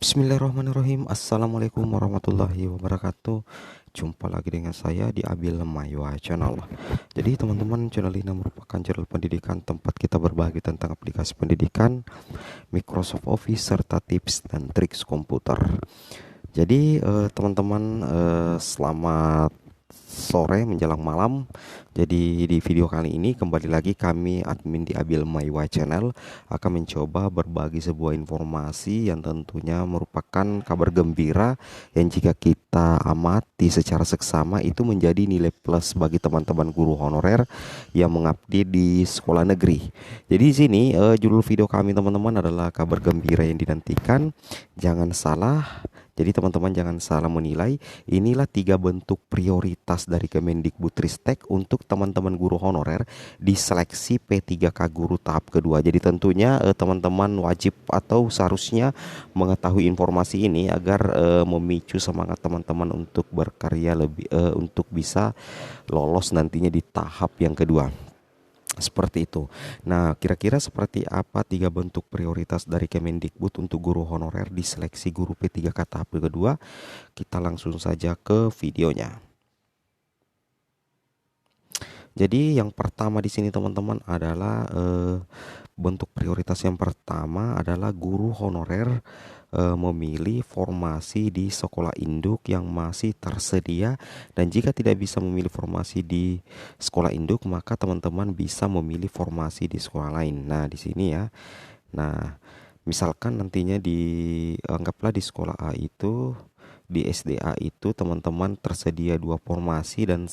Bismillahirrahmanirrahim. Assalamualaikum warahmatullahi wabarakatuh. Jumpa lagi dengan saya di Abil Maywa Channel. Jadi teman-teman, channel ini merupakan channel pendidikan tempat kita berbagi tentang aplikasi pendidikan, Microsoft Office, serta tips dan trik komputer. Jadi teman-teman, selamat sore menjelang malam. Jadi di video kali ini kembali lagi kami admin di Abil Maywa Channel akan mencoba berbagi sebuah informasi yang tentunya merupakan kabar gembira yang jika kita amati secara seksama itu menjadi nilai plus bagi teman-teman guru honorer yang mengabdi di sekolah negeri. Jadi di sini judul video kami teman-teman adalah kabar gembira yang dinantikan. Jangan salah. Jadi teman-teman jangan salah menilai. Inilah 3 bentuk prioritas dari Kemendikbudristek untuk teman-teman guru honorer di seleksi P3K guru tahap kedua. Jadi tentunya teman-teman wajib atau seharusnya mengetahui informasi ini agar memicu semangat teman-teman untuk berkarya lebih untuk bisa lolos nantinya di tahap yang kedua. Seperti itu. Nah, kira-kira seperti apa 3 bentuk prioritas dari Kemendikbud untuk guru honorer di seleksi guru P3K tahap kedua? Kita langsung saja ke videonya. Jadi yang pertama di sini teman-teman adalah bentuk prioritas yang pertama adalah guru honorer memilih formasi di sekolah induk yang masih tersedia, dan jika tidak bisa memilih formasi di sekolah induk maka teman-teman bisa memilih formasi di sekolah lain. Nah, di sini ya. Nah, misalkan nantinya anggaplah di sekolah A itu, di SDA itu teman-teman tersedia 2 formasi dan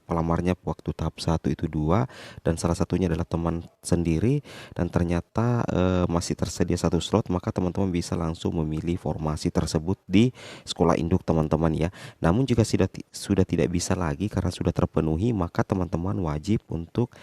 pelamarnya waktu tahap 1 itu 2 dan salah satunya adalah teman sendiri dan ternyata masih tersedia 1 slot, maka teman-teman bisa langsung memilih formasi tersebut di sekolah induk teman-teman ya. Namun jika sudah tidak bisa lagi karena sudah terpenuhi, maka teman-teman wajib untuk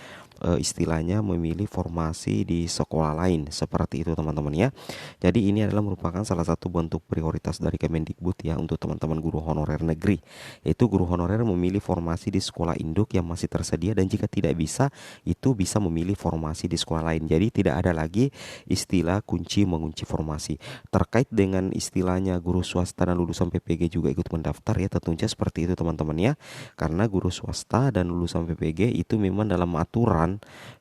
istilahnya memilih formasi di sekolah lain, seperti itu teman-teman ya. Jadi ini adalah merupakan salah satu bentuk prioritas dari Kemendikbud ya untuk teman-teman guru honorer negeri, yaitu guru honorer memilih formasi di sekolah induk yang masih tersedia dan jika tidak bisa itu bisa memilih formasi di sekolah lain. Jadi tidak ada lagi istilah kunci mengunci formasi. Terkait dengan istilahnya guru swasta dan lulusan PPG juga ikut mendaftar ya, tentunya seperti itu teman-teman ya. Karena guru swasta dan lulusan PPG itu memang dalam aturan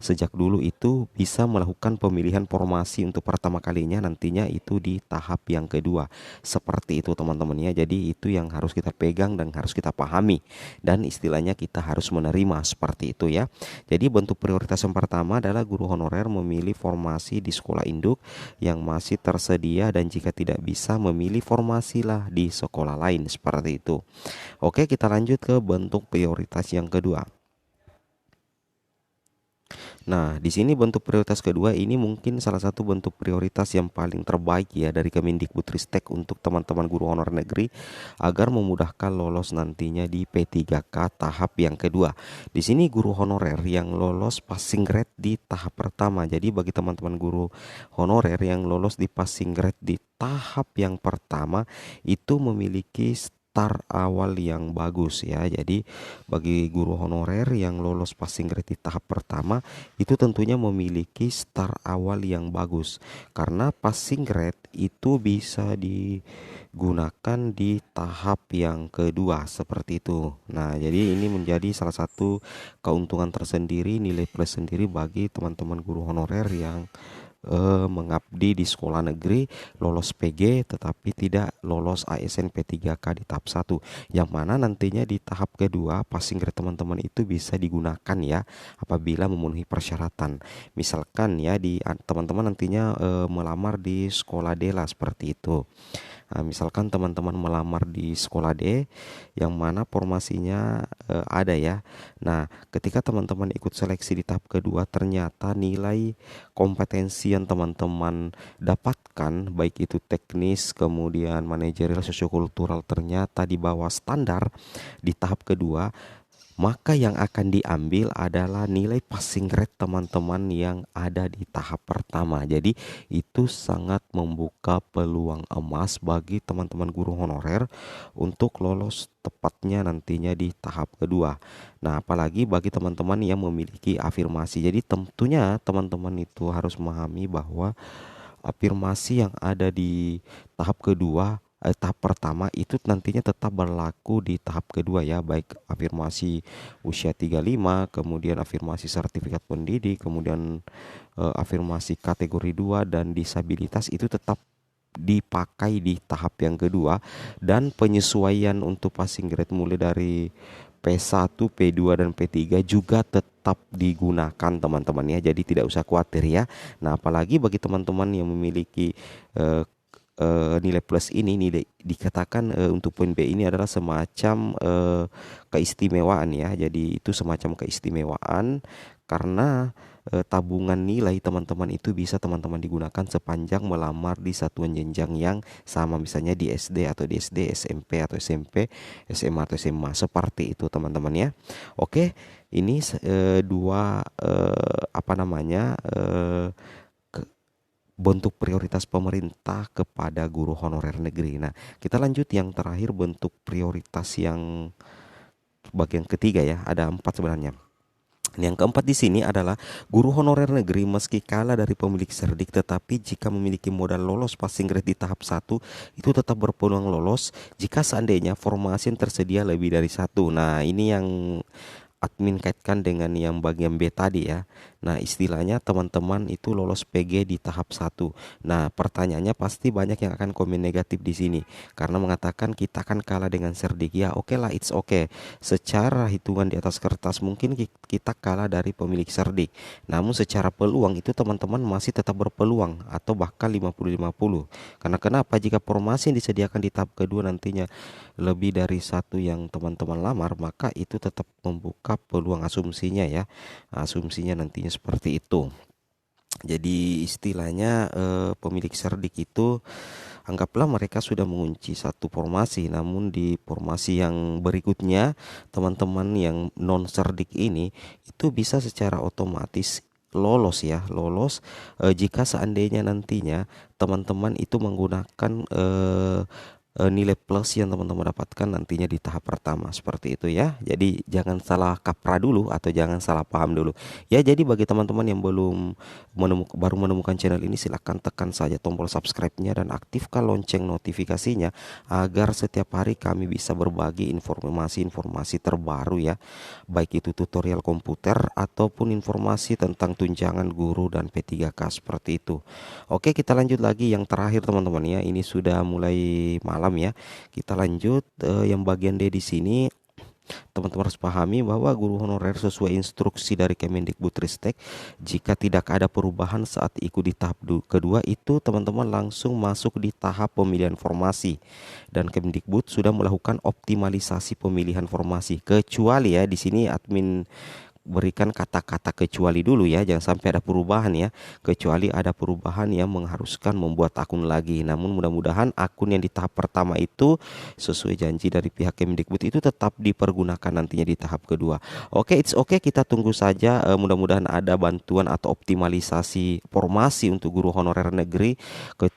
sejak dulu itu bisa melakukan pemilihan formasi untuk pertama kalinya nantinya itu di tahap yang kedua. Seperti itu teman-teman ya. Jadi itu yang harus kita pegang dan harus kita pahami dan istilahnya kita harus menerima seperti itu ya. Jadi bentuk prioritas yang pertama adalah guru honorer memilih formasi di sekolah induk yang masih tersedia dan jika tidak bisa memilih formasilah di sekolah lain, seperti itu. Oke, kita lanjut ke bentuk prioritas yang kedua. Nah, di sini bentuk prioritas kedua ini mungkin salah satu bentuk prioritas yang paling terbaik ya dari Kemendikbudristek untuk teman-teman guru honor negeri agar memudahkan lolos nantinya di P3K tahap yang kedua. Di sini guru honorer yang lolos passing grade di tahap pertama. Jadi bagi teman-teman guru honorer yang lolos di passing grade di tahap yang pertama itu memiliki start awal yang bagus ya. Jadi bagi guru honorer yang lolos passing grade di tahap pertama itu tentunya memiliki start awal yang bagus karena passing grade itu bisa digunakan di tahap yang kedua, seperti itu. Nah, jadi ini menjadi salah satu keuntungan tersendiri, nilai plus sendiri bagi teman-teman guru honorer yang mengabdi di sekolah negeri, lolos PG tetapi tidak lolos ASN P3K di tahap 1, yang mana nantinya di tahap kedua passing grade teman-teman itu bisa digunakan ya apabila memenuhi persyaratan. Misalkan ya teman-teman nantinya melamar di sekolah D lah, seperti itu. Nah, misalkan teman-teman melamar di sekolah D yang mana formasinya ada ya. Nah, ketika teman-teman ikut seleksi di tahap kedua ternyata nilai kompetensi yang teman-teman dapatkan baik itu teknis kemudian manajerial sosiokultural ternyata di bawah standar di tahap kedua, maka yang akan diambil adalah nilai passing grade teman-teman yang ada di tahap pertama. Jadi itu sangat membuka peluang emas bagi teman-teman guru honorer untuk lolos tepatnya nantinya di tahap kedua. Nah, apalagi bagi teman-teman yang memiliki afirmasi. Jadi tentunya teman-teman itu harus memahami bahwa afirmasi yang ada di tahap kedua, tahap pertama itu nantinya tetap berlaku di tahap kedua ya, baik afirmasi usia 35, kemudian afirmasi sertifikat pendidik, kemudian afirmasi kategori 2 dan disabilitas itu tetap dipakai di tahap yang kedua, dan penyesuaian untuk passing grade mulai dari P1, P2 dan P3 juga tetap digunakan teman-teman ya. Jadi tidak usah khawatir ya. Nah, apalagi bagi teman-teman yang memiliki eh, nilai plus ini, nilai dikatakan untuk poin B ini adalah semacam keistimewaan ya. Jadi itu semacam keistimewaan karena tabungan nilai teman-teman itu bisa teman-teman digunakan sepanjang melamar di satuan jenjang yang sama, misalnya di SD atau di SD, SMP atau SMP, SMA atau SMA, seperti itu teman-teman ya. Oke, ini dua apa namanya bentuk prioritas pemerintah kepada guru honorer negeri. Nah, kita lanjut yang terakhir, bentuk prioritas yang bagian ketiga ya. Ada 4 sebenarnya. Yang keempat di sini adalah guru honorer negeri meski kalah dari pemilik serdik, tetapi jika memiliki modal lolos passing grade di tahap 1 itu tetap berpeluang lolos jika seandainya formasi yang tersedia lebih dari satu. Nah, ini yang admin kaitkan dengan yang bagian B tadi ya. Nah, istilahnya teman-teman itu lolos PG di tahap 1. Nah, pertanyaannya pasti banyak yang akan komen negatif di sini karena mengatakan kita kan kalah dengan Serdik. Ya, oke lah, it's okay. Secara hitungan di atas kertas mungkin kita kalah dari pemilik Serdik. Namun secara peluang itu teman-teman masih tetap berpeluang atau bahkan 50-50. Karena kenapa? Jika formasi yang disediakan di tahap kedua nantinya lebih dari satu yang teman-teman lamar, maka itu tetap membuka peluang asumsinya ya. Asumsinya nantinya seperti itu. Jadi istilahnya pemilik serdik itu anggaplah mereka sudah mengunci satu formasi, namun di formasi yang berikutnya teman-teman yang non serdik ini itu bisa secara otomatis lolos ya, lolos jika seandainya nantinya teman-teman itu menggunakan nilai plus yang teman-teman dapatkan nantinya di tahap pertama, seperti itu ya. Jadi jangan salah kaprah dulu atau jangan salah paham dulu ya. Jadi bagi teman-teman yang belum baru menemukan channel ini, silahkan tekan saja tombol subscribe-nya dan aktifkan lonceng notifikasinya agar setiap hari kami bisa berbagi informasi-informasi terbaru ya, baik itu tutorial komputer ataupun informasi tentang tunjangan guru dan P3K, seperti itu. Oke, kita lanjut lagi yang terakhir teman-teman ya. Ini sudah mulai malam ya. Kita lanjut yang bagian D di sini. Teman-teman harus pahami bahwa guru honorer sesuai instruksi dari Kemendikbudristek, jika tidak ada perubahan saat ikut di tahap kedua itu teman-teman langsung masuk di tahap pemilihan formasi, dan Kemendikbud sudah melakukan optimalisasi pemilihan formasi, kecuali ya di sini admin berikan kata-kata kecuali dulu ya, jangan sampai ada perubahan ya, kecuali ada perubahan yang mengharuskan membuat akun lagi. Namun mudah-mudahan akun yang di tahap pertama itu sesuai janji dari pihak Kemdikbud itu tetap dipergunakan nantinya di tahap kedua. Oke, it's okay, kita tunggu saja, mudah-mudahan ada bantuan atau optimalisasi formasi untuk guru honorer negeri,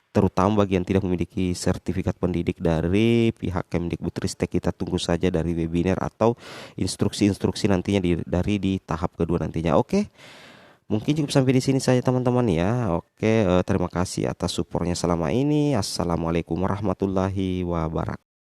terutama bagi yang tidak memiliki sertifikat pendidik dari pihak Kemdikbudristek. Kita tunggu saja dari webinar atau instruksi-instruksi nantinya dari di tahap kedua nantinya. Oke, mungkin cukup sampai di sini saja teman-teman ya. Oke, terima kasih atas supportnya selama ini. Assalamualaikum warahmatullahi wabarakatuh.